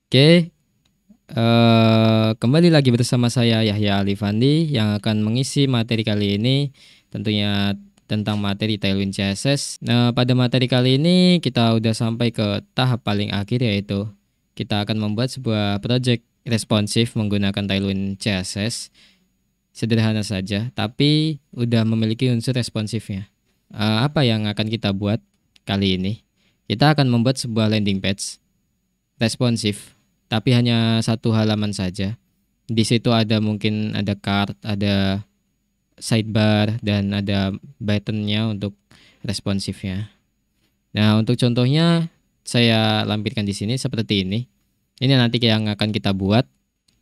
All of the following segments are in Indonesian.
Oke, kembali lagi bersama saya Yahya Alifandi yang akan mengisi materi kali ini tentunya tentang materi Tailwind CSS. Nah, pada materi kali ini kita udah sampai ke tahap paling akhir yaitu kita akan membuat sebuah project responsif menggunakan Tailwind CSS. Sederhana saja, tapi udah memiliki unsur responsifnya. Apa yang akan kita buat kali ini? Kita akan membuat sebuah landing page responsif, tapi hanya satu halaman saja. Di situ ada mungkin ada card, ada sidebar, dan ada buttonnya untuk responsifnya. Nah, untuk contohnya saya lampirkan di sini seperti ini. Ini nanti yang akan kita buat.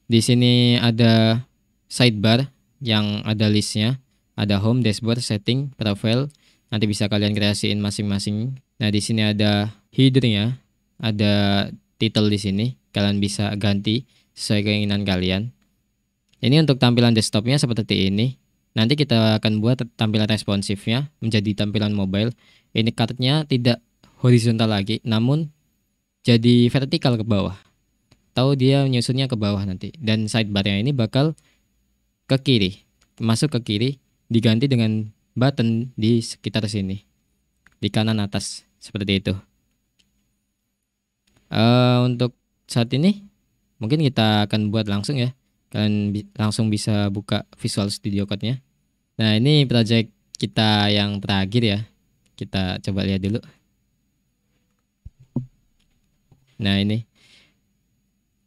Di sini ada sidebar yang ada listnya, ada home, dashboard, setting, profile. Nanti bisa kalian kreasiin masing-masing. Nah, di sini ada headernya, ada title di sini. Kalian bisa ganti sesuai keinginan kalian. Ini untuk tampilan desktopnya seperti ini. Nanti kita akan buat tampilan responsifnya menjadi tampilan mobile. Ini cardnya tidak horizontal lagi, namun jadi vertikal ke bawah. Tahu dia nyusunnya ke bawah nanti. Dan sidebarnya ini bakal ke kiri, masuk ke kiri, diganti dengan button di sekitar sini, di kanan atas, seperti itu. Untuk saat ini mungkin kita akan buat langsung ya. Kalian langsung bisa buka Visual Studio Code-nya. Nah, ini project kita yang terakhir ya. Kita coba lihat dulu. Nah, ini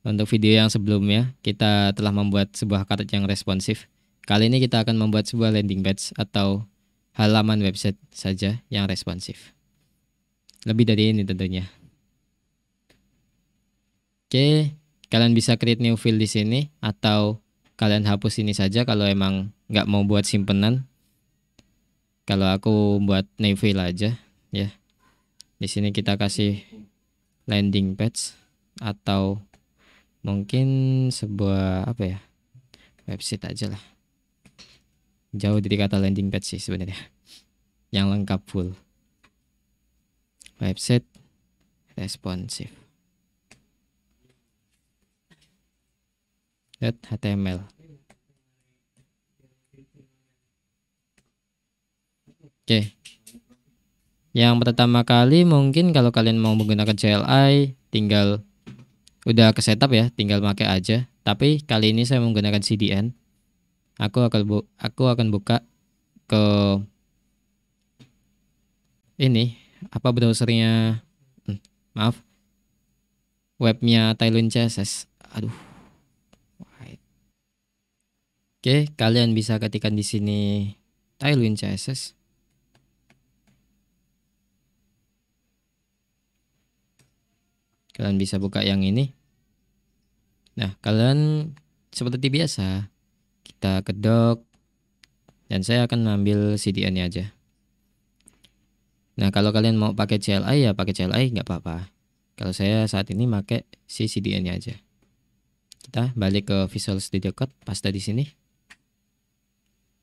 untuk video yang sebelumnya kita telah membuat sebuah card yang responsif. Kali ini kita akan membuat sebuah landing page atau halaman website saja yang responsif. Lebih dari ini tentunya. Oke, kalian bisa create new file di sini atau kalian hapus ini saja kalau emang nggak mau buat simpenan. Kalau aku buat new file aja ya. Di sini kita kasih landing page atau mungkin sebuah apa ya, website aja lah. Jauh dari kata landing page sih sebenarnya. Yang lengkap full. Website responsif. .html. Oke. Yang pertama kali mungkin kalau kalian mau menggunakan CLI tinggal udah ke setup ya, tinggal pakai aja. Tapi kali ini saya menggunakan CDN. Aku akan buka ke ini apa browsernya, maaf, webnya Tailwind CSS. Aduh. Oke, kalian bisa ketikkan di sini Tailwind CSS. Kalian bisa buka yang ini. Nah, kalian seperti biasa kita kedok dan saya akan ambil CDN-nya aja. Nah, kalau kalian mau pakai CLI ya pakai CLI nggak apa-apa. Kalau saya saat ini pakai si CDN-nya aja. Kita balik ke Visual Studio Code, paste di sini.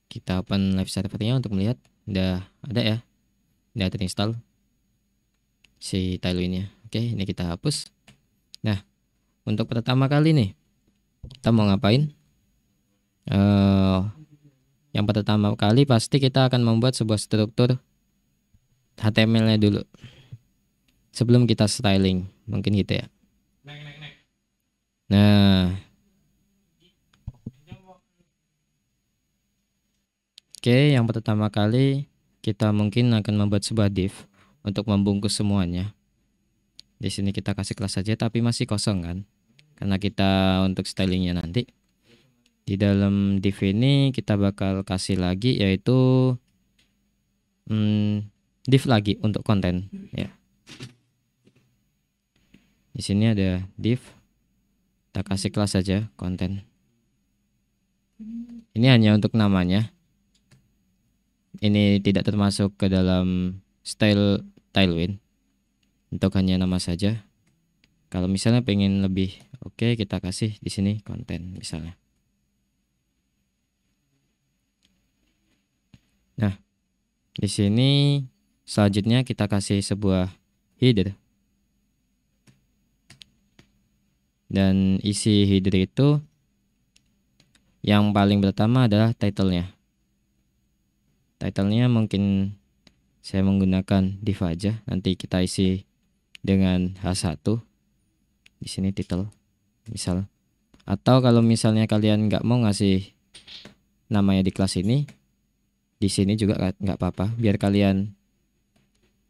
Kita open live servernya untuk melihat udah ada ya, udah terinstall si Tailwind-nya. Oke, ini kita hapus. Nah, untuk pertama kali nih kita mau ngapain? Yang pertama kali pasti kita akan membuat sebuah struktur HTML-nya dulu sebelum kita styling, mungkin gitu ya. Nah, oke, yang pertama kali kita mungkin akan membuat sebuah div untuk membungkus semuanya. Di sini kita kasih kelas saja tapi masih kosong kan, karena kita untuk stylingnya nanti. Di dalam div ini kita bakal kasih lagi yaitu div lagi untuk konten ya. Di sini ada div, kita kasih kelas saja konten. Ini hanya untuk namanya. Ini tidak termasuk ke dalam style Tailwind. Untuk hanya nama saja. Kalau misalnya pengen lebih oke, kita kasih di sini konten misalnya. Nah, di sini selanjutnya kita kasih sebuah header. Dan isi header itu yang paling pertama adalah title-nya. Title-nya mungkin saya menggunakan div aja. Nanti kita isi dengan H1. Di sini title misal. Atau kalau misalnya kalian nggak mau ngasih namanya di kelas ini, di sini juga nggak apa-apa. Biar kalian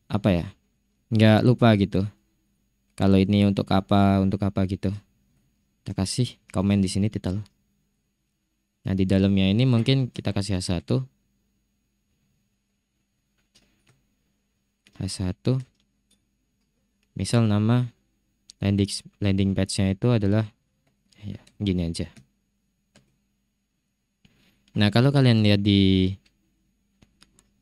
apa ya, nggak lupa gitu. Kalau ini untuk apa gitu. Kita kasih komen di sini title. Nah, di dalamnya ini mungkin kita kasih H1. H1. Misal nama landing page-nya itu adalah ya, gini aja. Nah, kalau kalian lihat di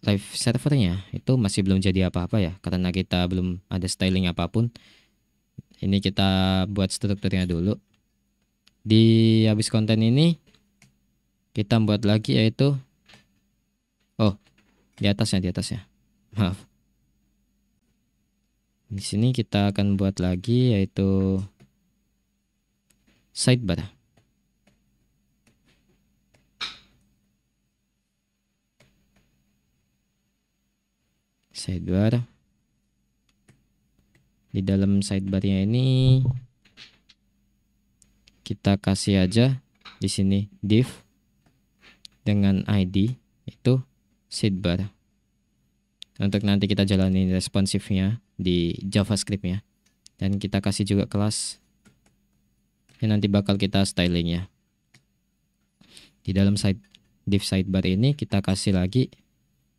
live servernya itu masih belum jadi apa-apa ya, karena kita belum ada styling apapun. Ini kita buat strukturnya dulu. Di habis konten ini kita buat lagi yaitu di atasnya. Maaf. Di sini kita akan buat lagi yaitu sidebar. Sidebar. Di dalam sidebarnya ini kita kasih aja di sini div dengan ID itu sidebar. Untuk nanti kita jalani responsifnya di JavaScript-nya. Dan kita kasih juga kelas yang nanti bakal kita stylingnya. Di dalam div sidebar ini kita kasih lagi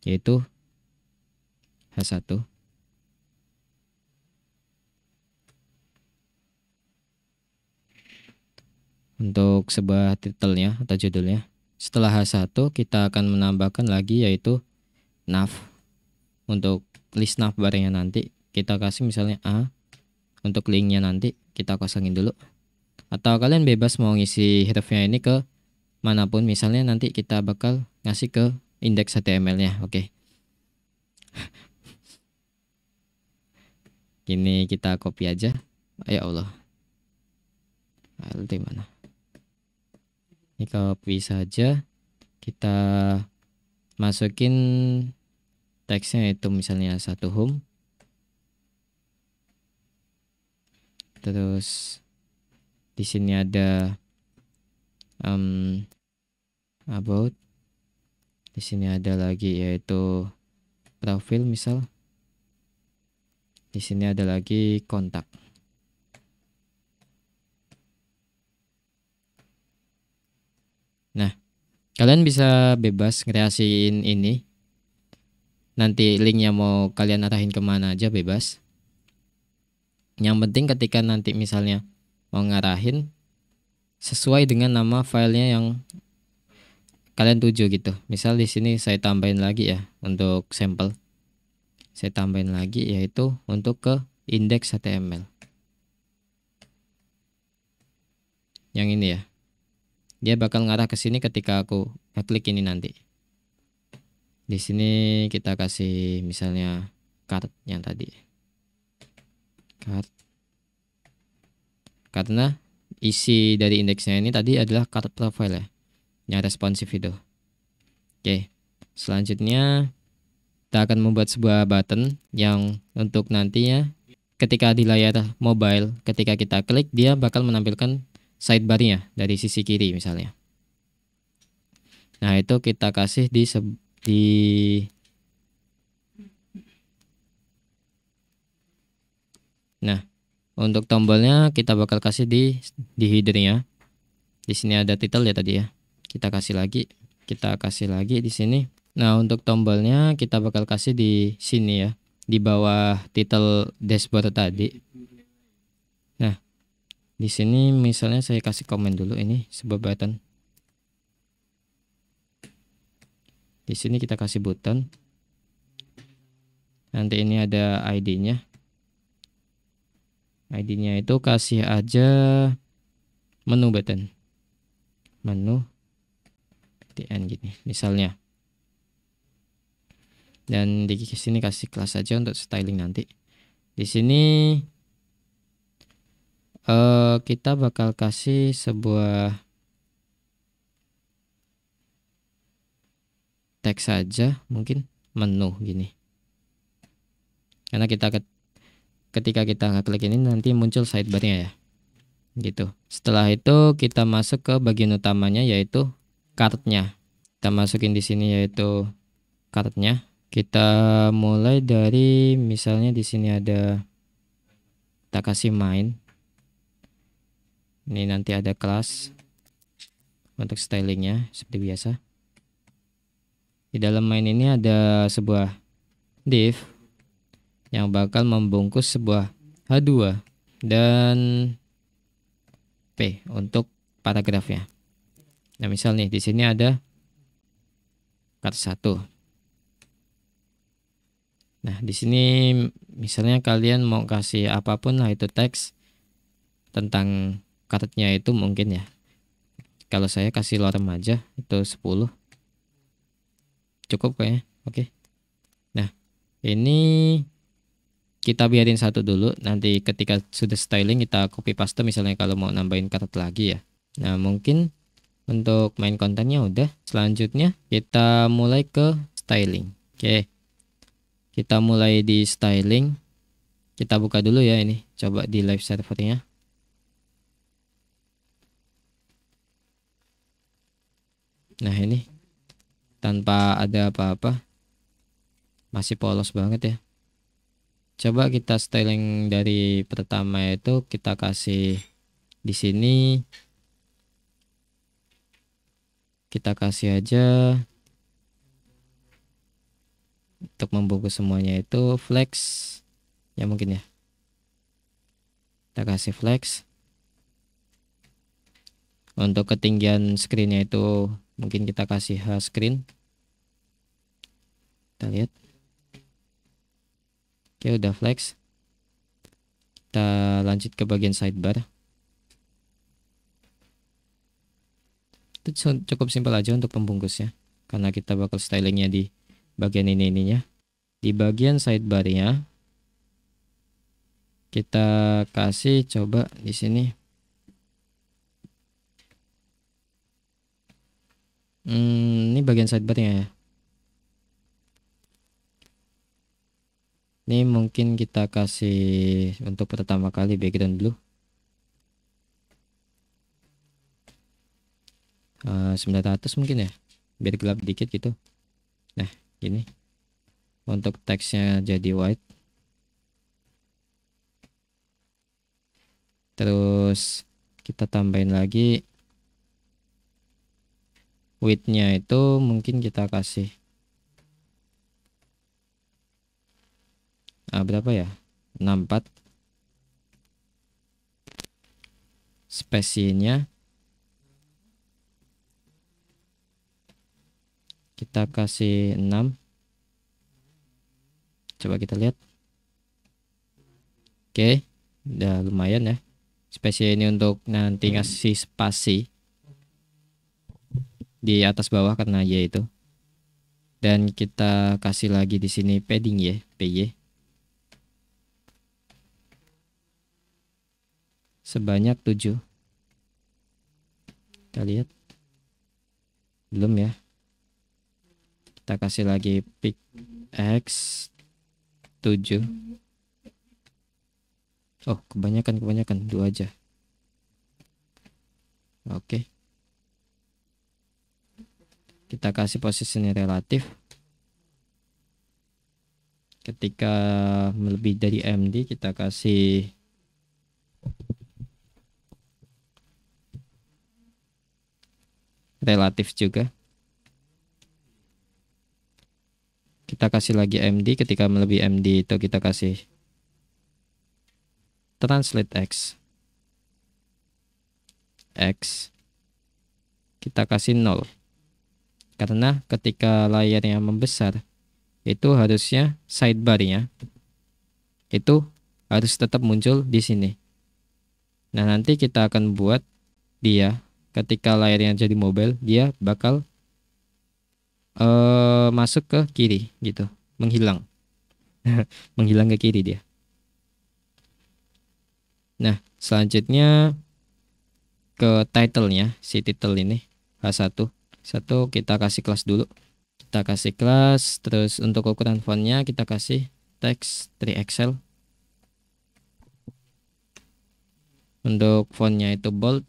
yaitu H1. Untuk sebuah titelnya atau judulnya. Setelah H1 kita akan menambahkan lagi yaitu nav. Untuk list navbarnya nanti kita kasih misalnya A. Untuk linknya nanti kita kosongin dulu. Atau kalian bebas mau ngisi hrefnya ini ke manapun. Misalnya nanti kita bakal ngasih ke index HTML-nya. Oke. Ini kita copy aja. Ya Allah. Alt mana? Ini copy saja. Kita masukin teksnya itu misalnya satu home. Terus di sini ada about. Di sini ada lagi yaitu profil misal. Di sini ada lagi kontak. Nah, kalian bisa bebas kreasiin ini. Nanti linknya mau kalian arahin kemana aja bebas. Yang penting ketika nanti misalnya mau ngarahin sesuai dengan nama filenya yang kalian tuju gitu. Misal di sini saya tambahin lagi ya untuk sampel. Saya tambahin lagi yaitu untuk ke index HTML. Yang ini ya. Dia bakal ngarah ke sini ketika aku klik ini nanti. Di sini kita kasih misalnya card yang tadi. Card. Karena isi dari indeksnya ini tadi adalah card profile ya. Yang responsif itu. Oke. Selanjutnya kita akan membuat sebuah button yang untuk nantinya ketika di layar mobile ketika kita klik dia bakal menampilkan sidebarnya dari sisi kiri misalnya. Nah, itu kita kasih Nah, untuk tombolnya kita bakal kasih di headernya. Di sini ada title ya tadi ya. Kita kasih lagi di sini. Nah, untuk tombolnya kita bakal kasih di sini ya, di bawah title dashboard tadi. Nah, di sini misalnya saya kasih komen dulu ini sebuah button. Di sini kita kasih button. Nanti ini ada ID-nya. ID-nya itu kasih aja menu button. Menu TN gini misalnya. Dan di sini kasih kelas aja untuk styling nanti. Di sini Kita bakal kasih sebuah teks saja, mungkin menu gini. Karena ketika kita ngeklik ini nanti muncul sidebarnya ya. Gitu. Setelah itu kita masuk ke bagian utamanya yaitu kartnya. Kita masukin di sini yaitu kartnya. Kita mulai dari misalnya di sini ada, kita kasih main. Ini nanti ada kelas untuk stylingnya seperti biasa. Di dalam main ini ada sebuah div yang bakal membungkus sebuah H2 dan P untuk paragrafnya. Nah, misal nih di sini ada kata 1. Nah, di sini misalnya kalian mau kasih apapun lah itu teks tentang kartnya itu mungkin ya. Kalau saya kasih lorem aja itu 10. Cukup kayaknya. Oke. Nah, ini kita biarin satu dulu. Nanti ketika sudah styling kita copy paste misalnya kalau mau nambahin karet lagi ya. Nah, mungkin untuk main kontennya udah. Selanjutnya kita mulai ke styling. Oke. Kita mulai di styling. Kita buka dulu ya ini. Coba di live servernya. Nah, ini tanpa ada apa-apa. Masih polos banget ya. Coba kita styling dari pertama itu kita kasih di sini. Kita kasih aja untuk membungkus semuanya itu flex ya mungkin ya. Kita kasih flex. Untuk ketinggian screennya itu mungkin kita kasih H screen. Kita lihat. Oke, udah flex. Kita lanjut ke bagian sidebar. Itu cukup simpel aja untuk pembungkusnya. Karena kita bakal stylingnya di bagian ininya. Di bagian sidebarnya kita kasih coba di sini. Ini bagian sidebarnya ya. Ini mungkin kita kasih untuk pertama kali background blue. 900 mungkin ya. Biar gelap dikit gitu. Nah, gini. Untuk teksnya jadi white. Terus kita tambahin lagi width-nya itu mungkin kita kasih berapa ya? 64. Spesinya kita kasih 6. Coba kita lihat. Oke, udah lumayan ya. Spesies ini untuk nanti ngasih spasi di atas bawah karena Y itu. Dan kita kasih lagi di sini padding ya, PY. Sebanyak 7. Kita lihat. Belum ya. Kita kasih lagi pick X 7. Oh, kebanyakan 2 aja. Oke. Kita kasih posisinya relatif. Ketika melebihi dari MD kita kasih relatif juga. Kita kasih lagi MD. Ketika melebihi MD itu kita kasih translate X. Kita kasih 0. Karena ketika layarnya membesar itu harusnya sidebarnya itu harus tetap muncul di sini. Nah, nanti kita akan buat dia ketika layarnya jadi mobile dia bakal masuk ke kiri gitu, menghilang. Menghilang ke kiri dia. Nah, Selanjutnya ke title-nya, si title ini H1. Satu kita kasih kelas dulu. Kita kasih kelas, terus untuk ukuran fontnya kita kasih text 3XL. Untuk fontnya itu bold.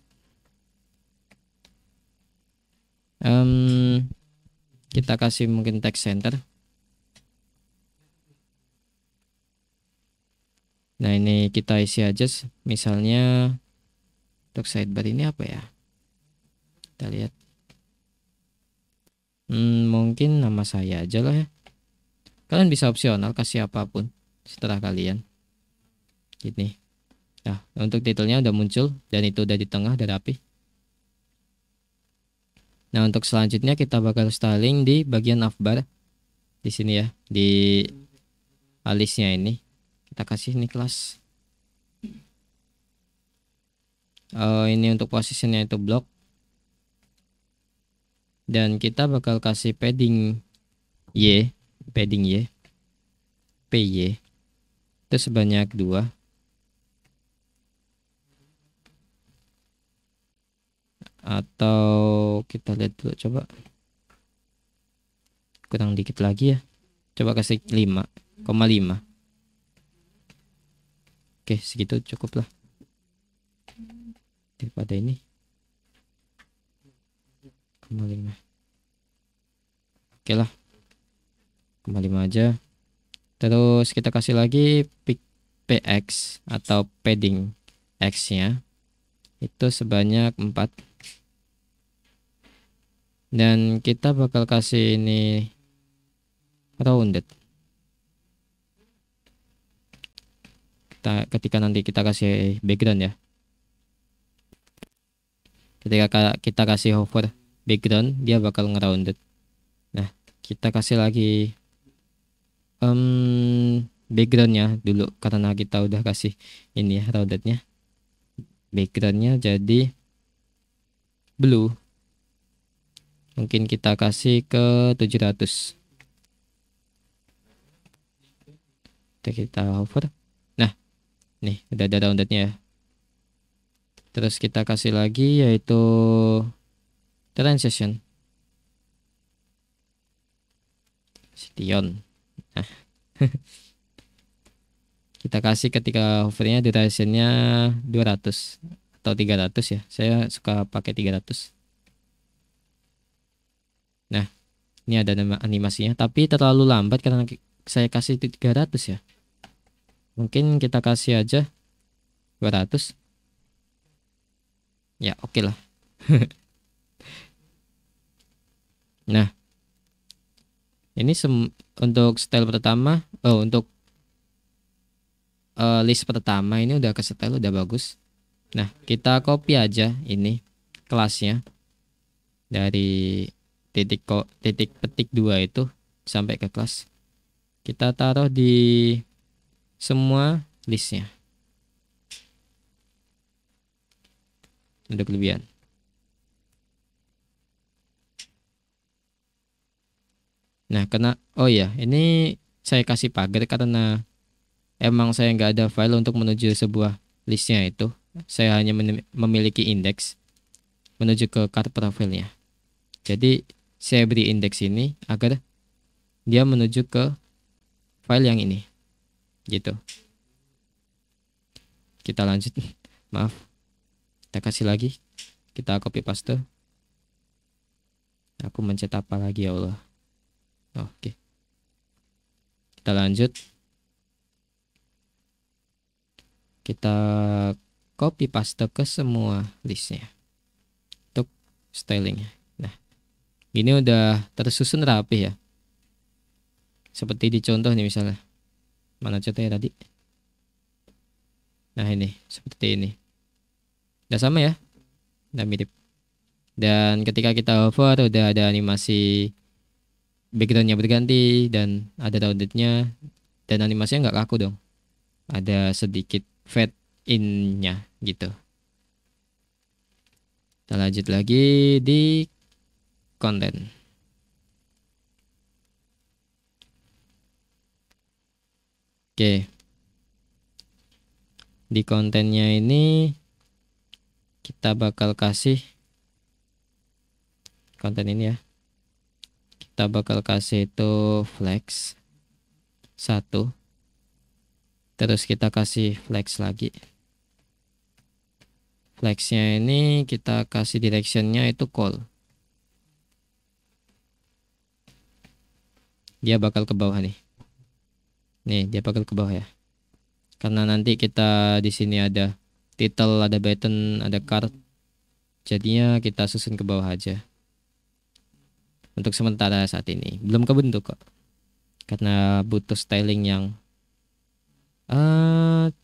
Kita kasih mungkin text center. Nah ini kita isi aja, misalnya untuk sidebar ini apa ya? Kita lihat. Mungkin nama saya aja lah ya. Kalian bisa opsional kasih apapun setelah kalian. Gini. Nah untuk titelnya udah muncul dan itu udah di tengah, udah rapi. Nah untuk selanjutnya kita bakal styling di bagian navbar di sini ya, di alisnya ini kita kasih ini kelas. Ini untuk posisinya itu block, dan kita bakal kasih padding Y, PY itu sebanyak 2. Atau kita lihat dulu, coba kurang dikit lagi ya, coba kasih 5,5. Oke segitu cukup lah daripada ini 0,5. Oke lah 0,5 aja. Terus kita kasih lagi PX atau padding X nya itu sebanyak 4. Dan kita bakal kasih ini rounded. Ketika nanti kita kasih background ya, ketika kita kasih hover background dia bakal ngerounded. Nah kita kasih lagi backgroundnya dulu, karena kita udah kasih ini ya roundednya. Backgroundnya jadi blue, mungkin kita kasih ke 700. Kita hover. Nah nih udah ada roundednya ya. Terus kita kasih lagi yaitu transition Sion. Nah kita kasih ketika hovernya durationnya 200 atau 300 ya, saya suka pakai 300. Nah ini ada animasinya tapi terlalu lambat karena saya kasih 300 ya. Mungkin kita kasih aja 200 ya, oke lah. Nah ini untuk style pertama, untuk list pertama ini udah ke style, udah bagus. Nah kita copy aja ini kelasnya dari titik petik 2 itu sampai ke kelas, kita taruh di semua listnya untuk kelebihan. Nah karena oh ya ini saya kasih pagar karena emang saya nggak ada file untuk menuju sebuah listnya itu. Saya hanya memiliki indeks menuju ke card profilnya. Jadi saya beri indeks ini agar dia menuju ke file yang ini gitu. Kita lanjut. Maaf, kita kasih lagi, kita copy paste. Aku mencet apa lagi ya Allah. Oke, kita lanjut. Kita copy paste ke semua listnya untuk stylingnya. Nah ini udah tersusun rapi ya, seperti di contoh nih misalnya. Mana contohnya tadi? Nah ini seperti ini, udah sama ya, udah mirip. Dan ketika kita hover udah ada animasi backgroundnya berganti dan ada roundednya, dan animasinya nggak kaku dong, ada sedikit fade in-nya gitu. Kita lanjut lagi di konten. Oke, Di kontennya ini kita bakal kasih konten ini ya. Kita bakal kasih itu flex 1. Terus kita kasih flex lagi. Flexnya ini kita kasih directionnya itu call. Dia bakal ke bawah nih. Nih, dia bakal ke bawah ya. Karena nanti kita di sini ada title, ada button, ada card. Jadinya kita susun ke bawah aja. Untuk sementara saat ini belum kebentuk kok. Karena butuh styling yang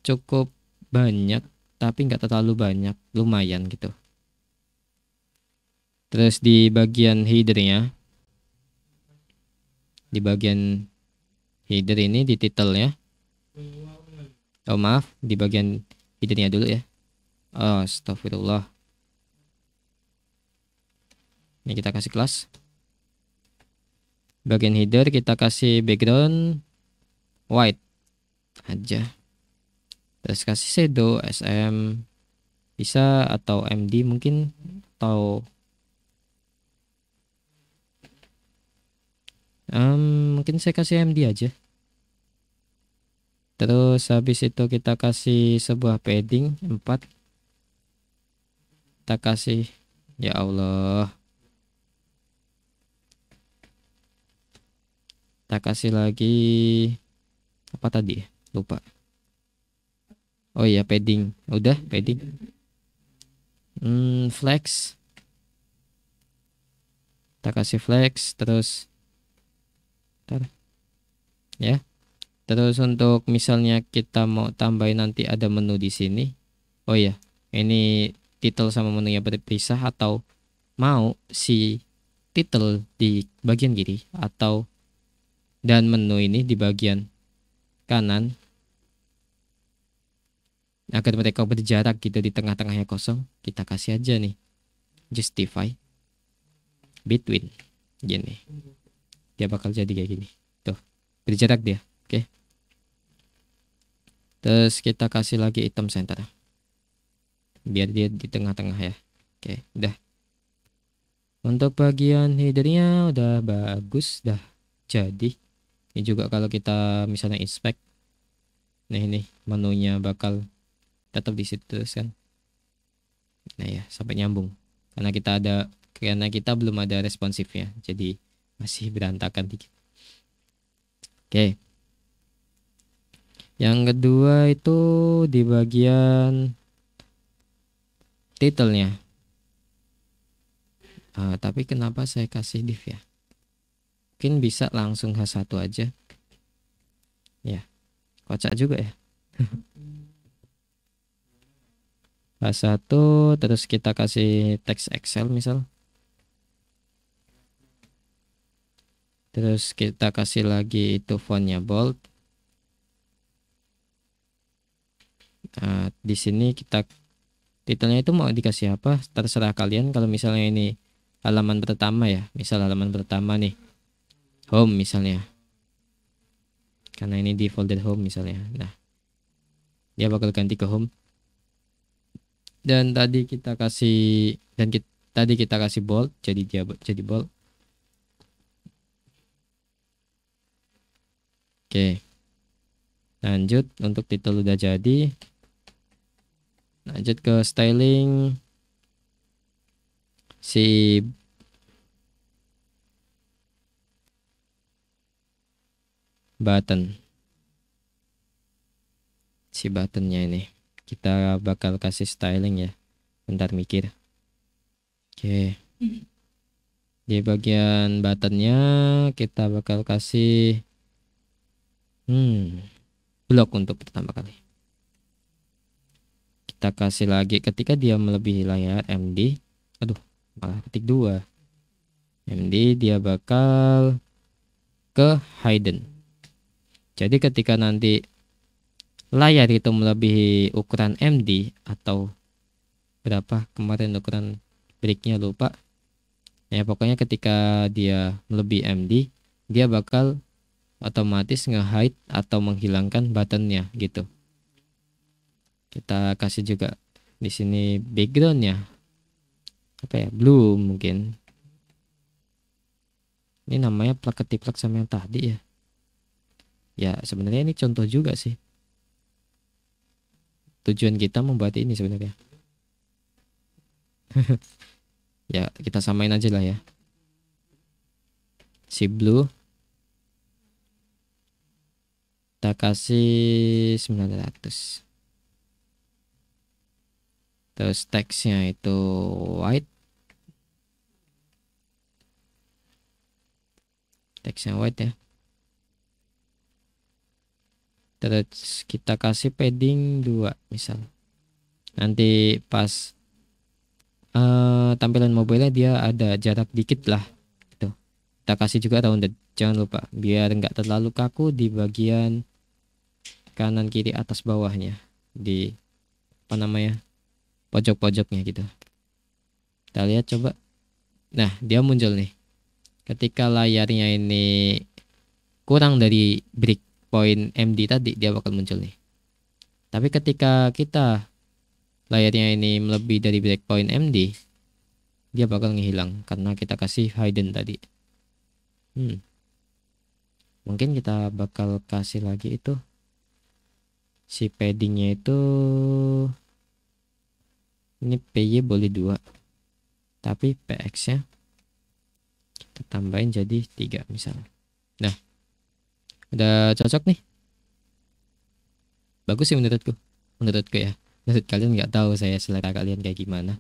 cukup banyak, tapi nggak terlalu banyak, lumayan gitu. Terus di bagian headernya, di bagian header ini di title-nya, oh maaf, di bagian headernya dulu ya. Oh, astagfirullah. Ini kita kasih kelas. Bagian header kita kasih background white aja. Terus kasih shadow SM bisa atau MD mungkin, atau mungkin saya kasih MD aja. Terus habis itu kita kasih sebuah padding 4. Kita kasih, ya Allah, kita kasih lagi apa tadi ya? Lupa. Oh iya, padding. Udah, padding. Flex. Kita kasih flex terus. Bentar. Ya. Terus untuk misalnya kita mau tambahin nanti ada menu di sini. Oh iya, ini title sama menunya berpisah, atau mau si title di bagian kiri atau dan menu ini di bagian kanan agar mereka berjarak gitu di tengah-tengahnya kosong, kita kasih aja nih justify between gini. Dia bakal jadi kayak gini. Tuh, berjarak dia. Oke. Terus kita kasih lagi item center. Biar dia di tengah-tengah ya. Oke, udah. Untuk bagian headernya udah bagus, dah jadi. Ini juga kalau kita misalnya inspect, nah ini menunya bakal tetap di situ terus kan. Nah ya, sampai nyambung. Karena kita belum ada responsifnya, jadi masih berantakan dikit. Oke. Yang kedua itu di bagian title-nya. Tapi kenapa saya kasih div ya? Mungkin bisa langsung H1 aja. Ya, kocak juga ya. H1 terus kita kasih teks Excel misal. Terus kita kasih lagi itu fontnya bold. Di sini kita titelnya itu mau dikasih apa terserah kalian. Kalau misalnya ini halaman pertama ya, misal halaman pertama nih, home misalnya, karena ini di folder home misalnya. Nah, dia bakal ganti ke home. Dan tadi kita kasih bold, jadi dia jadi bold. Oke, lanjut. Untuk titel udah jadi, lanjut ke styling si button. Si buttonnya ini kita bakal kasih styling ya. Bentar mikir. Oke. Di bagian buttonnya kita bakal kasih blok untuk pertama kali. Kita kasih lagi ketika dia melebihi layar MD. Aduh, malah ketik 2. MD dia bakal ke hidden. Jadi ketika nanti layar itu melebihi ukuran MD atau berapa kemarin ukuran breaknya lupa. Ya pokoknya ketika dia melebihi MD, dia bakal otomatis nge-hide atau menghilangkan buttonnya gitu. Kita kasih juga di sini backgroundnya apa ya, blue mungkin. Ini namanya plug ketiplak sama yang tadi ya. Ya sebenarnya ini contoh juga sih. Tujuan kita membuat ini sebenarnya. Ya kita samain aja lah ya. Si blue kita kasih 900. Terus teksnya itu white. Teksnya white ya. Terus kita kasih padding 2 misal. Nanti pas tampilan mobile dia ada jarak dikit lah gitu. Kita kasih juga rounded, jangan lupa biar nggak terlalu kaku di bagian kanan kiri atas bawahnya, di apa namanya, pojok-pojoknya gitu. Kita lihat coba. Nah dia muncul nih ketika layarnya ini kurang dari breakpoint MD tadi, dia bakal muncul nih. Tapi ketika kita layarnya ini melebihi dari breakpoint MD, dia bakal ngehilang karena kita kasih hidden tadi. Mungkin kita bakal kasih lagi itu si paddingnya itu, ini PY boleh 2 tapi PX nya kita tambahin jadi 3 misalnya. Nah udah cocok nih, bagus sih menurutku ya. Menurut kalian nggak tahu saya selera kalian kayak gimana.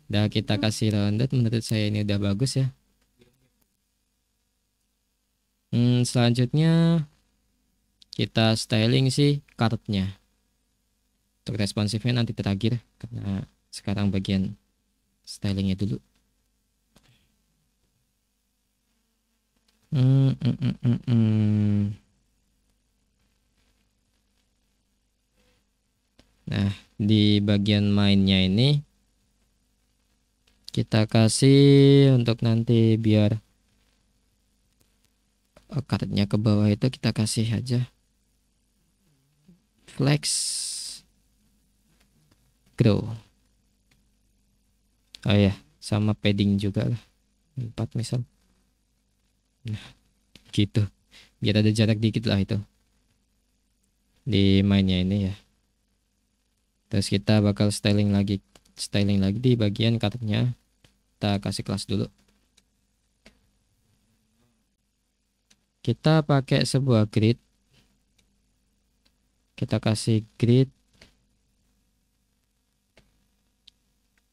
Udah kita kasih rounded, menurut saya ini udah bagus ya. Selanjutnya kita styling sih kartnya. Untuk responsifnya nanti terakhir, karena sekarang bagian stylingnya dulu. Nah di bagian mainnya ini kita kasih untuk nanti biar kartnya ke bawah itu kita kasih aja flex grow. Oh ya, sama padding juga lah 4 misal. Nah gitu, biar ada jarak dikit lah itu di mainnya ini ya. Terus kita bakal styling lagi di bagian kartnya. Kita kasih kelas dulu. Kita pakai sebuah grid. Kita kasih grid.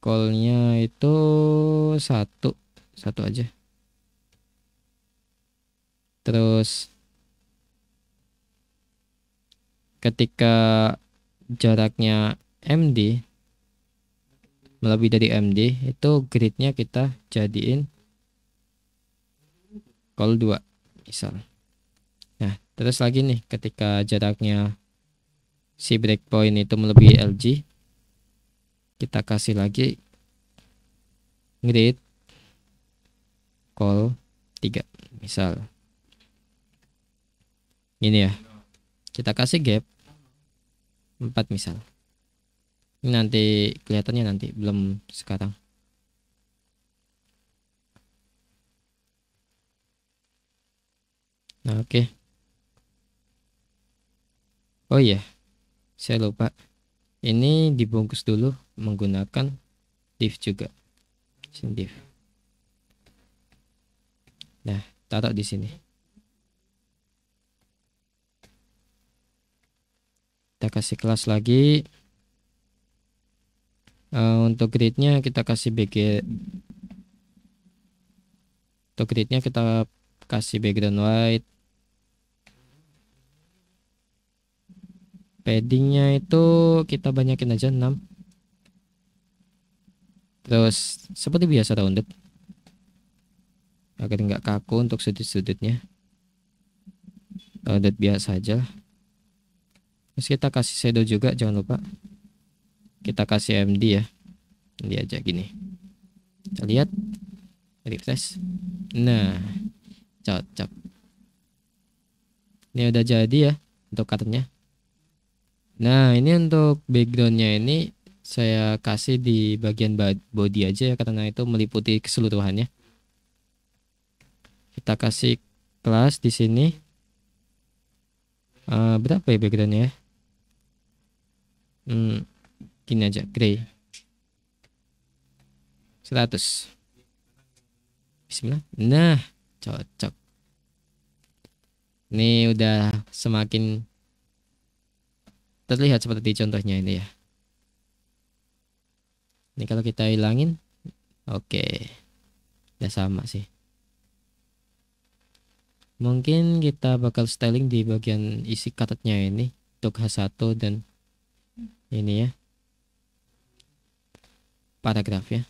Call-nya itu satu aja. Terus ketika jaraknya MD melebihi dari MD, itu gridnya kita jadiin call 2 misal. Nah terus lagi nih, ketika jaraknya si breakpoint itu melebihi LG, kita kasih lagi grid call 3 misal. Ini ya, kita kasih gap 4 misal. Ini nanti kelihatannya, nanti belum sekarang. Nah oke. Oh iya, saya lupa. Ini dibungkus dulu menggunakan div juga. Sini div. Nah, taruh di sini. Kita kasih kelas lagi. Untuk gridnya kita kasih untuk gridnya kita kasih background white. Paddingnya itu kita banyakin aja 6. Terus seperti biasa rounded agar nggak kaku untuk sudut-sudutnya. Rounded biasa aja. Terus kita kasih shadow juga, jangan lupa. Kita kasih MD ya. Ini aja gini. Kita lihat, refresh. Nah, cocok. Ini udah jadi ya untuk kartunya. Nah, ini untuk backgroundnya ini saya kasih di bagian body aja ya, karena itu meliputi keseluruhannya. Kita kasih kelas di sini. Berapa ya backgroundnya ya? Gini aja, gray 100. Bismillah. Nah, cocok. Ini udah semakin terlihat seperti contohnya ini ya. Ini kalau kita hilangin, oke, udah sama sih. Mungkin kita bakal styling di bagian isi kartunya ini untuk H1 dan ini ya, paragrafnya.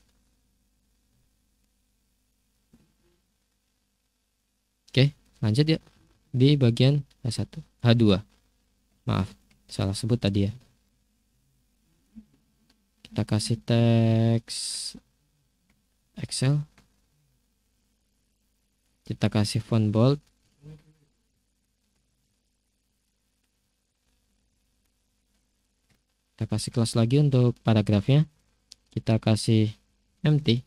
Oke, lanjut ya di bagian H1, H2. Maaf, salah sebut tadi ya. Kita kasih teks Excel. Kita kasih font bold. Kita kasih kelas lagi untuk paragrafnya. Kita kasih empty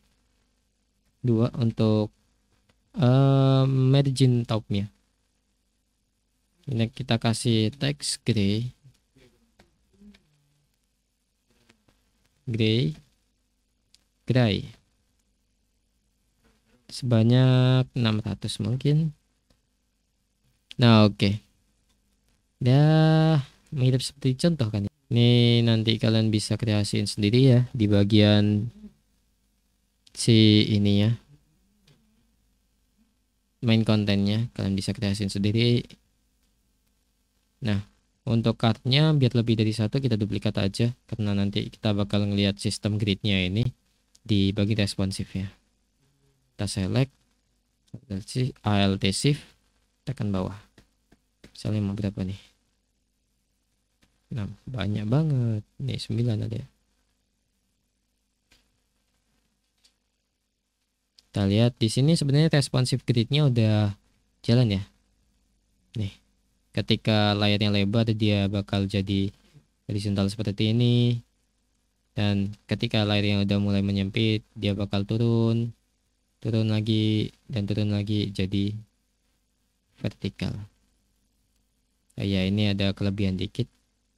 2 untuk margin topnya. Ini kita kasih teks gray sebanyak 600 mungkin. Nah, oke. Dah mirip seperti contoh kan. Ini nanti kalian bisa kreasiin sendiri ya di bagian si ini ya. Main kontennya kalian bisa kreasiin sendiri. Nah, untuk cardnya biar lebih dari satu kita duplikat aja, karena nanti kita bakal ngelihat sistem gridnya ini di bagian responsif ya. Kita select Alt Shift, tekan bawah. Misalnya mau berapa nih? Nah, banyak banget. Nih 9 ada ya. Kita lihat di sini sebenarnya responsif gridnya udah jalan ya. Nih, ketika layarnya lebar dia bakal jadi horizontal seperti ini. Dan ketika layarnya udah mulai menyempit dia bakal turun lagi dan turun lagi jadi vertikal. Ya ini ada kelebihan dikit,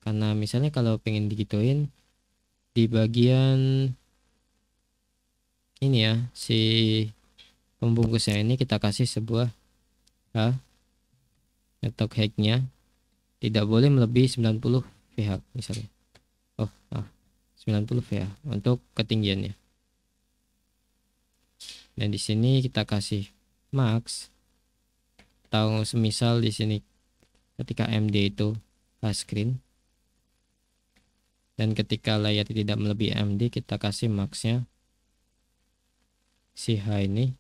karena misalnya kalau pengen digituin di bagian ini ya, si pembungkusnya ini kita kasih sebuah network hacknya tidak boleh melebihi 90 VH misalnya. 90 VH untuk ketinggiannya. Dan di sini kita kasih max, atau semisal di sini ketika MD itu screen, dan ketika layar tidak melebihi MD kita kasih maxnya si H ini,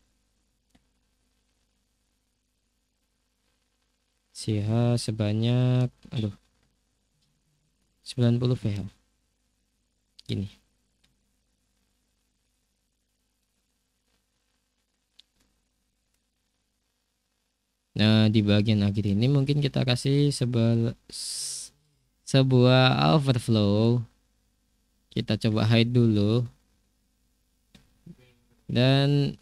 si H sebanyak 90 VH gini. Nah, di bagian akhir ini mungkin kita kasih sebuah overflow. Kita coba hide dulu. Dan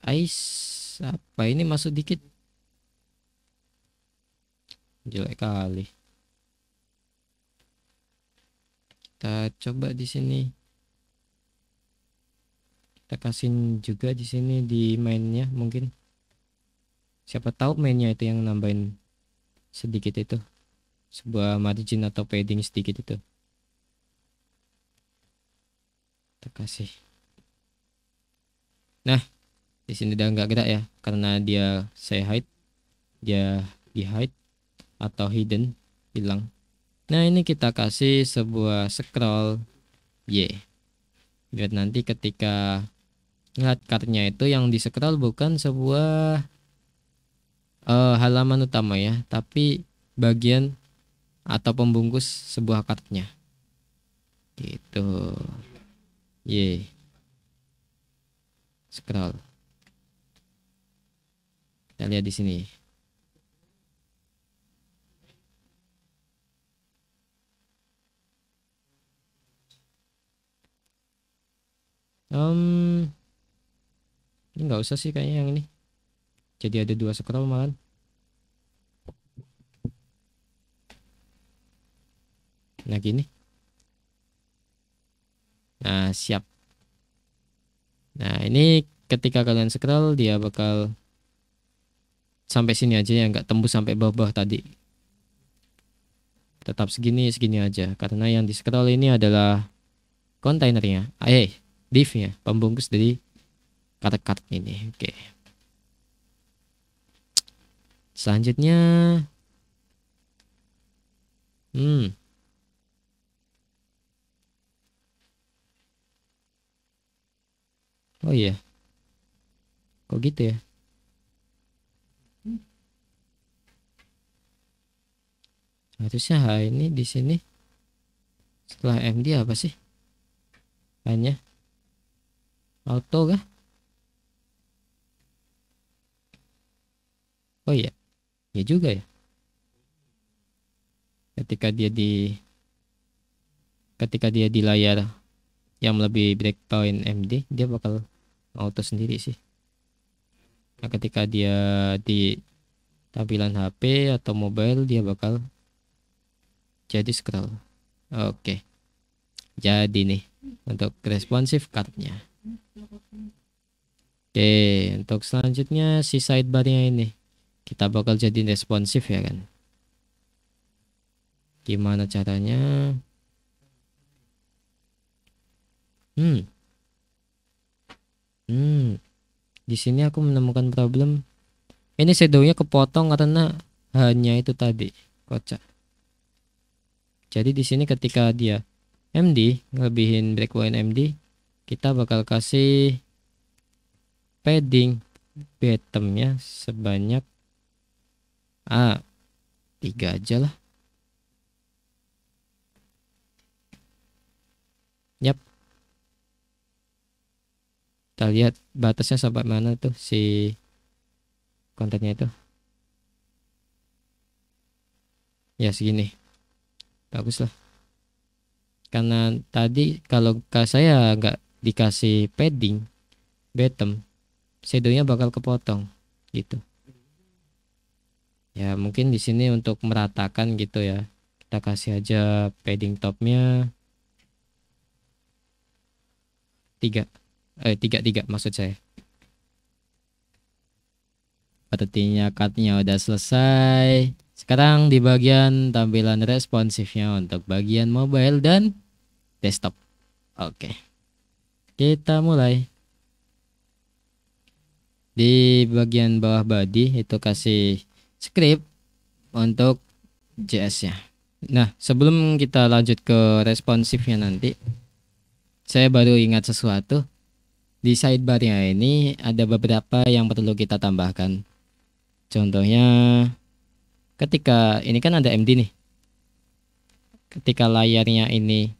apa ini masuk dikit. Jelek kali. Kita coba di sini. Kita kasih juga di sini di mainnya mungkin. Siapa tahu mainnya itu yang nambahin sedikit itu. Sebuah margin atau padding sedikit itu. Kita kasih. Nah, di sini udah nggak gerak ya, karena dia saya hide, dia di hide atau hidden, hilang. Nah, ini kita kasih sebuah scroll Y. Biar nanti ketika ngeliat kartunya itu yang di scroll bukan sebuah halaman utama ya, tapi bagian atau pembungkus sebuah kartunya. Gitu. Y. Scroll. Kita lihat di sini. Em, ini nggak usah sih kayaknya yang ini. Jadi ada 2 scroll malah. Nah gini. Nah siap. Nah ini ketika kalian scroll dia bakal sampai sini aja ya, nggak tembus sampai bawah-bawah tadi. Tetap segini segini aja karena yang di scroll ini adalah kontainernya, divnya, pembungkus dari kart-kart ini. Oke. Selanjutnya, hmm, oh iya, kok gitu ya? Harusnya ini di sini setelah MD apa sih? Hanya auto kah? Oh iya, ya juga ya. Ketika dia di ketika dia di layar yang lebih breakpoint MD, dia bakal auto sendiri sih. Nah, ketika dia di tampilan HP atau mobile, dia bakal jadi scroll. Oke, jadi nih untuk responsif cardnya. Oke, untuk selanjutnya si sidebarnya ini kita bakal jadi responsif ya kan. Gimana caranya? Hmm, hmm. Di sini aku menemukan problem. Ini shadownya kepotong karena hanya itu tadi, kocak. Jadi di sini ketika dia MD ngelebihin breakpoint MD, kita bakal kasih padding bottomnya sebanyak 3 aja lah. Yap, kita lihat batasnya sampai mana tuh si kontennya itu. Ya segini, bagus lah. Karena tadi kalau saya nggak dikasih padding bottom, shadownya bakal kepotong gitu. Ya mungkin di sini untuk meratakan gitu ya, kita kasih aja padding topnya 3, 3 maksud saya. Artinya cutnya udah selesai. Sekarang di bagian tampilan responsifnya untuk bagian mobile dan desktop. Oke, kita mulai. Di bagian bawah body itu kasih script untuk JS-nya. Nah, sebelum kita lanjut ke responsifnya nanti, saya baru ingat sesuatu. Di sidebar-nya ini ada beberapa yang perlu kita tambahkan. Contohnya, ketika ini kan ada MD nih. Ketika layarnya ini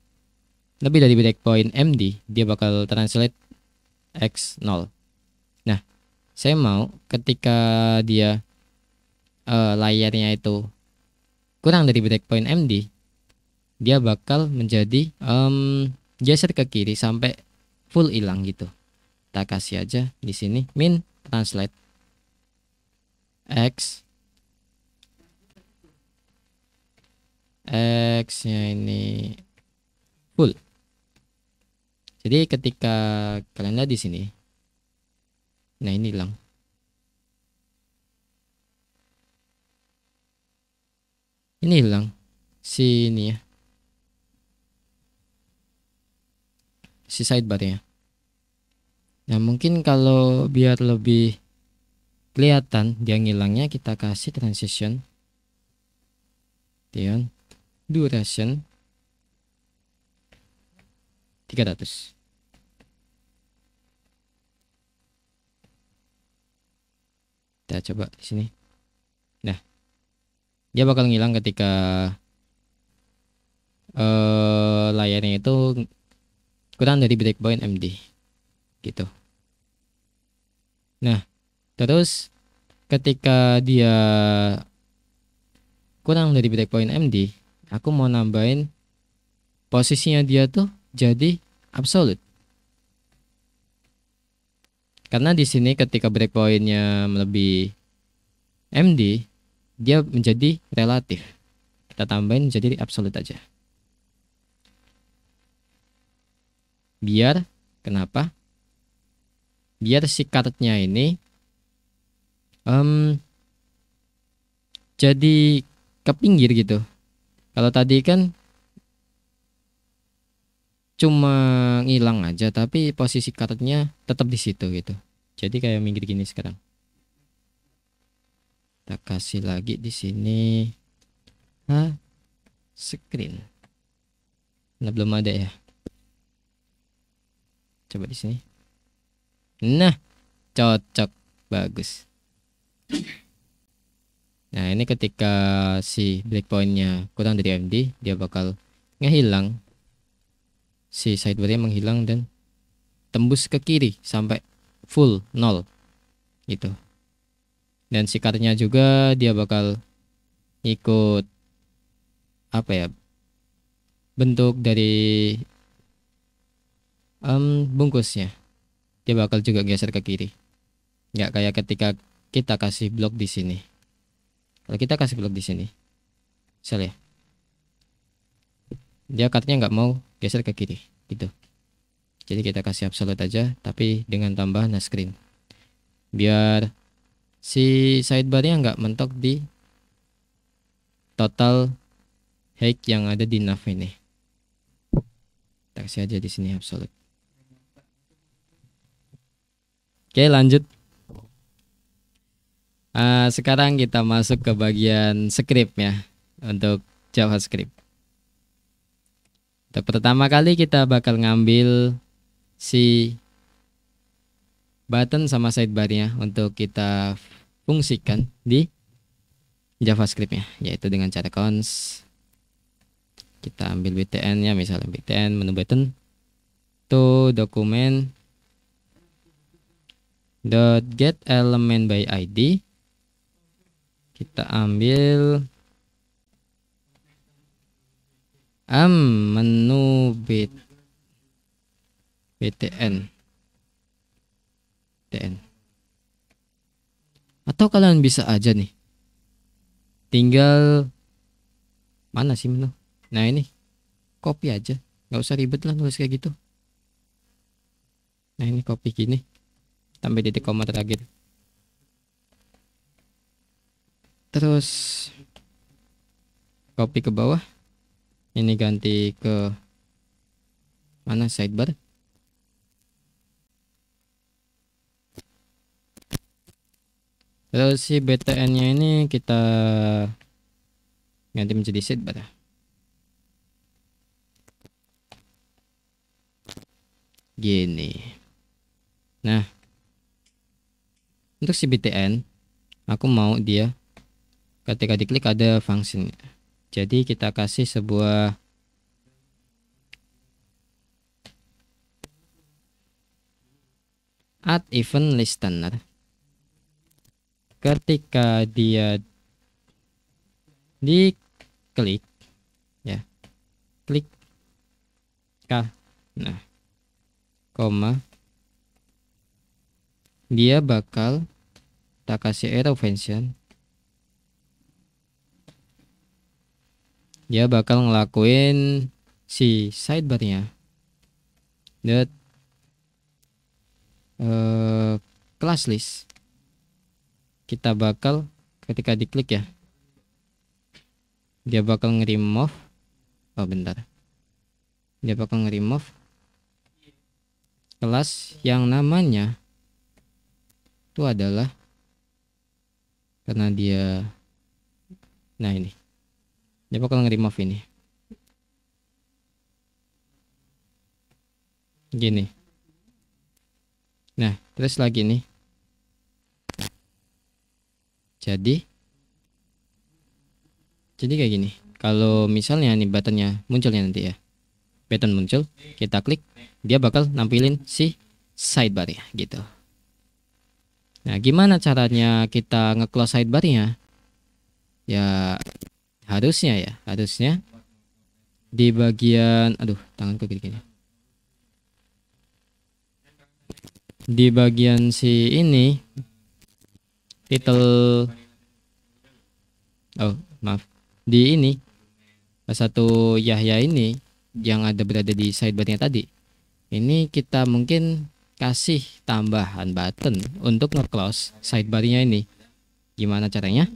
lebih dari breakpoint MD, dia bakal translate X0. Nah, saya mau ketika dia layarnya itu kurang dari breakpoint MD, dia bakal menjadi geser ke kiri sampai full hilang gitu. Kita kasih aja di sini min translate X nya ini full. Jadi ketika kalian lihat di sini, nah ini hilang. Ini hilang sini ya, si sidebarnya. Nah mungkin kalau biar lebih kelihatan dia ngilangnya, kita kasih transition dan duration 300. Kita coba di sini. Nah, dia bakal ngilang ketika layarnya itu kurang dari breakpoint MD gitu. Nah, terus ketika dia kurang dari breakpoint MD, aku mau nambahin posisinya dia tuh jadi absolute. Karena di sini ketika breakpointnya melebihi MD, dia menjadi relatif. Kita tambahin jadi absolut aja. Biar kenapa? Biar si cardnya ini jadi ke pinggir gitu. Kalau tadi kan cuma ngilang aja, tapi posisi cardnya tetap di situ gitu. Jadi kayak minggir gini sekarang. Kita kasih lagi di sini. Screen. Nah, belum ada ya. Coba di sini. Nah, cocok, bagus. Nah, ini ketika si breakpointnya kurang dari MD, dia bakal ngehilang. Si sidebar-nya menghilang dan tembus ke kiri sampai full 0 gitu. Dan si card-nya juga dia bakal ikut apa ya, bentuk dari bungkusnya. Dia bakal juga geser ke kiri. Nggak kayak ketika kita kasih blok di sini. Kalau kita kasih blok di sini, misal ya, dia card-nya nggak mau geser ke kiri gitu. Jadi kita kasih absolute aja, tapi dengan tambahan screen, biar si sidebar-nya nggak mentok di total height yang ada di nav ini. Kita kasih aja di sini absolute. Oke, lanjut. Sekarang kita masuk ke bagian script ya, untuk JavaScript. Untuk pertama kali kita bakal ngambil si button sama sidebar-nya untuk kita fungsikan di JavaScript-nya, yaitu dengan cara cons. Kita ambil btn-nya, misalnya btn menu button to document dot get element by id. Kita ambil menu btn. Atau kalian bisa aja nih, tinggal mana sih menu? Nah ini, copy aja, nggak usah ribet lah nulis kayak gitu. Nah ini copy gini, tambah titik koma terakhir. Terus copy ke bawah, ini ganti ke mana, sidebar. Terus si btn-nya ini kita ganti menjadi sidebar. Gini. Nah, untuk si btn, aku mau dia ketika diklik ada function. Jadi kita kasih sebuah add event listener. Ketika dia diklik ya, klik K, nah koma, dia bakal kita kasih arrow function, dia bakal ngelakuin si sidebarnya dot class list. Kita bakal ketika diklik ya, dia bakal nge-remove, dia bakal nge-remove kelas yang namanya itu adalah, karena dia, nah ini dia bakal nge-remove ini gini. Nah terus lagi nih, jadi kayak gini. Kalau misalnya nih buttonnya munculnya nanti ya, button muncul, kita klik, dia bakal nampilin si sidebar ya gitu. Nah gimana caranya kita nge-close sidebarnya ya, harusnya di bagian, aduh tanganku gini-gini, di bagian si ini title, oh maaf, di ini satu Yahya ini yang ada berada di sidebarnya tadi, ini kita mungkin kasih tambahan button untuk nge-close sidebarnya ini. Gimana caranya?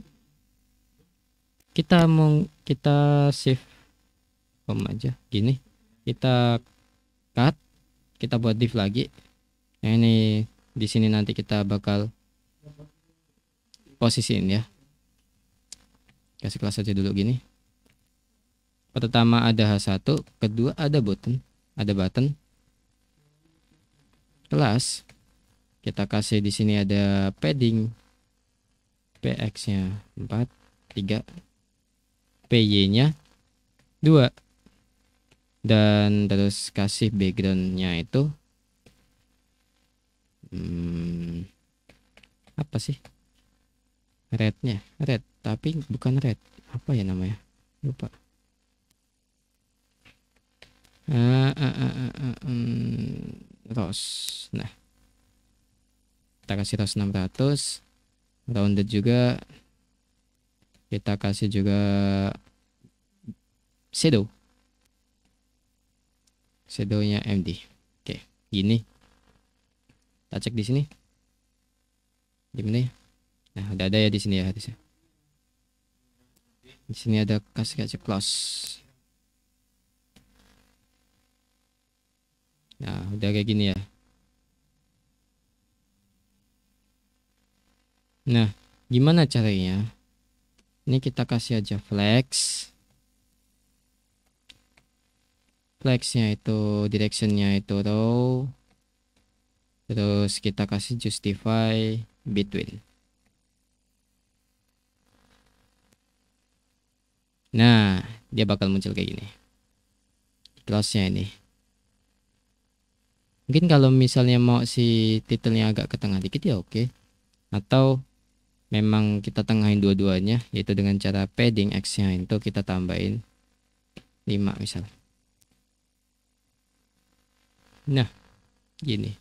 Kita shift aja gini, kita cut, kita buat div lagi. Nah, ini di sini nanti kita bakal posisiin ya. Kasih kelas aja dulu gini. Pertama ada H1, kedua ada button, kelas. Kita kasih di sini ada padding px-nya 4, 3, py-nya 2, dan terus kasih background-nya itu apa sih? Red-nya, red, tapi bukan red. Apa ya namanya? Lupa. Rose. Nah, kita kasih rose 600, rounded juga. Kita kasih juga shadownya MD. Oke, gini. Kita cek di sini. Gimana ya? Nah, udah ada ya di sini ya harusnya. Di sini ada kasih close. Nah, udah kayak gini ya. Nah, gimana caranya? Ini kita kasih aja flex. Flexnya itu directionnya itu row. Terus kita kasih justify between. Nah, dia bakal muncul kayak gini. Close-nya ini. Mungkin kalau misalnya mau si titelnya agak ke tengah dikit ya oke. Atau memang kita tengahin dua-duanya, yaitu dengan cara padding X-nya itu kita tambahin 5 misal. Nah, gini.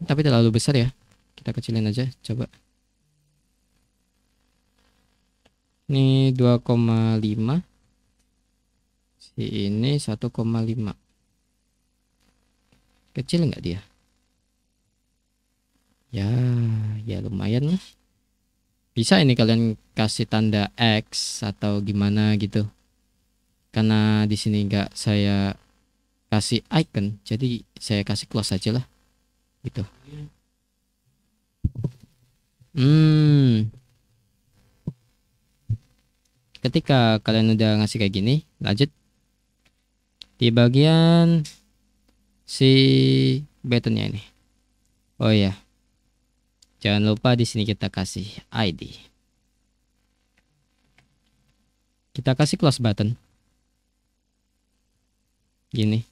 Tapi terlalu besar ya. Kita kecilin aja, coba. Ini 2,5. Si ini 1,5. Kecil nggak dia? Ya lumayan lah. Bisa ini kalian kasih tanda X atau gimana gitu. Karena di sini nggak saya kasih icon, jadi saya kasih close aja lah. Gitu. Ketika kalian udah ngasih kayak gini, lanjut di bagian si buttonnya ini. Oh ya, jangan lupa di sini kita kasih ID. Kita kasih close button. Gini,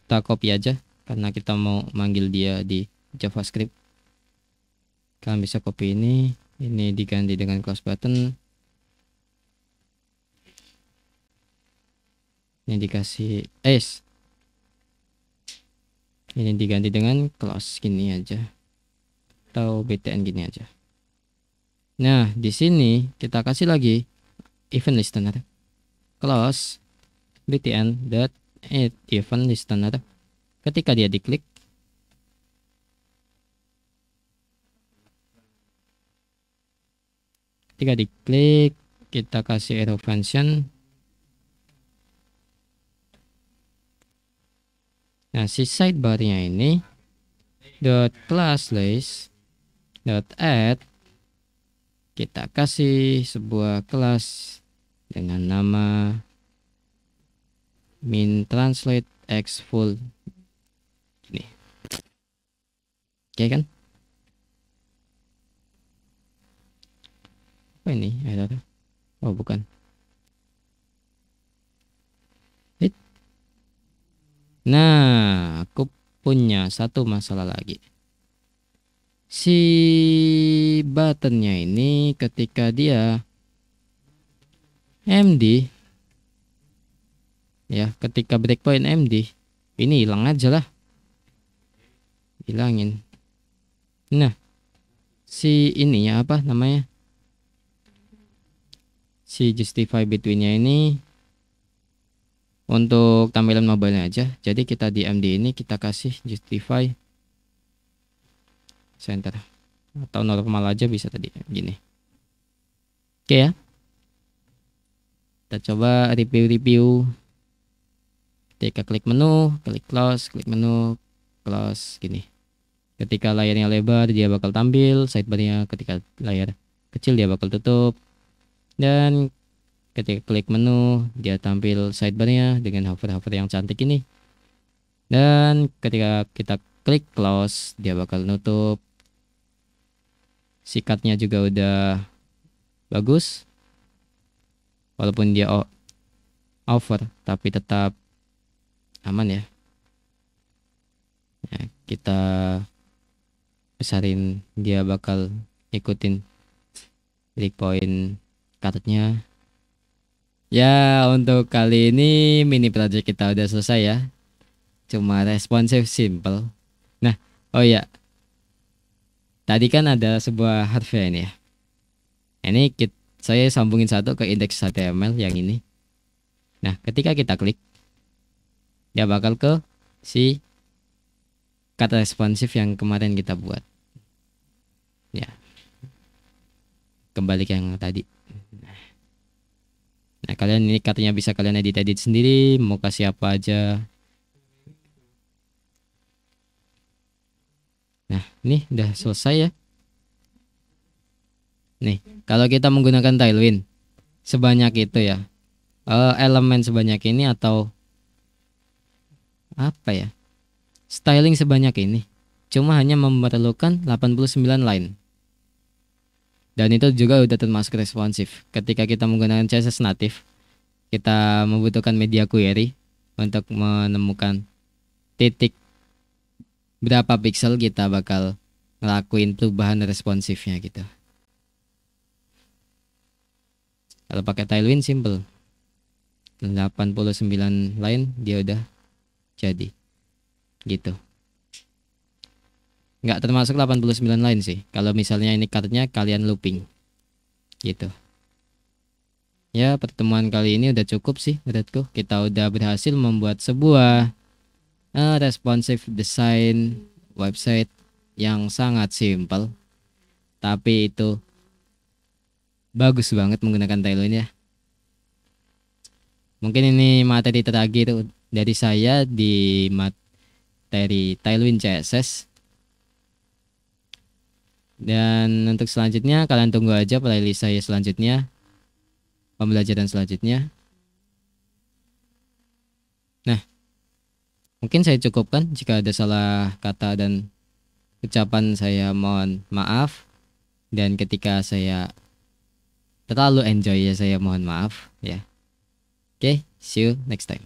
kita copy aja karena kita mau manggil dia di JavaScript. Kalian bisa copy ini diganti dengan close button. Ini dikasih S. Ini diganti dengan close gini aja. Atau btn gini aja. Nah, di sini kita kasih lagi event listener. Close btn dot event listener. Ketika dia diklik, kita kasih arrow function. Nah, si sidebarnya ini dot class list dot add, kita kasih sebuah kelas dengan nama min translate x full ini. Oke kan? Apa ini? Oh, bukan. Nah, aku punya satu masalah lagi. Si buttonnya ini ketika dia MD, ya, ketika breakpoint MD, ini hilang aja lah. hilangin. Nah, si ininya apa namanya? Si justify between-nya ini untuk tampilan mobile aja. Jadi kita di MD ini kita kasih justify center atau normal aja bisa tadi gini. Oke ya. Kita coba review. Ketika klik menu, klik klik menu, close gini. Ketika layarnya lebar dia bakal tampil sidebarnya, ketika layar kecil dia bakal tutup. Dan ketika klik menu dia tampil sidebarnya dengan hover yang cantik ini. Dan ketika kita klik close dia bakal nutup. Sikatnya juga udah bagus. Walaupun dia over tapi tetap aman ya. Nah, kita besarin dia bakal ikutin breakpoint kartunya. Ya, untuk kali ini mini project kita udah selesai ya. Cuma responsif simple. Nah, oh ya. Tadi kan ada sebuah hardware ini ya. Ini saya sambungin satu ke indeks HTML yang ini. Nah, ketika kita klik dia bakal ke si kata responsif yang kemarin kita buat. Ya. Kembali ke yang tadi. Nah, kalian ini katanya bisa kalian edit sendiri, mau kasih apa aja. Nah, ini udah selesai ya. Nih, kalau kita menggunakan Tailwind sebanyak itu ya. Elemen sebanyak ini atau apa ya? Styling sebanyak ini cuma hanya memerlukan 89 line. Dan itu juga udah termasuk responsif. Ketika kita menggunakan CSS native, kita membutuhkan media query untuk menemukan titik berapa pixel kita bakal ngelakuin perubahan responsifnya gitu. Kalau pakai Tailwind simple. 89 line dia udah jadi. Gitu. Nggak termasuk 89 line sih. Kalau misalnya ini kartunya kalian looping. Gitu. Ya, pertemuan kali ini udah cukup sih menurutku. Kita udah berhasil membuat sebuah responsive design website yang sangat simple. Tapi itu bagus banget menggunakan Tailwind ya. Mungkin ini materi terakhir dari saya di materi Tailwind CSS. Dan untuk selanjutnya kalian tunggu aja playlist saya selanjutnya, pembelajaran selanjutnya. Nah, mungkin saya cukupkan. Jika ada salah kata dan ucapan saya mohon maaf. Dan ketika saya terlalu enjoy ya saya mohon maaf ya. Oke, see you next time.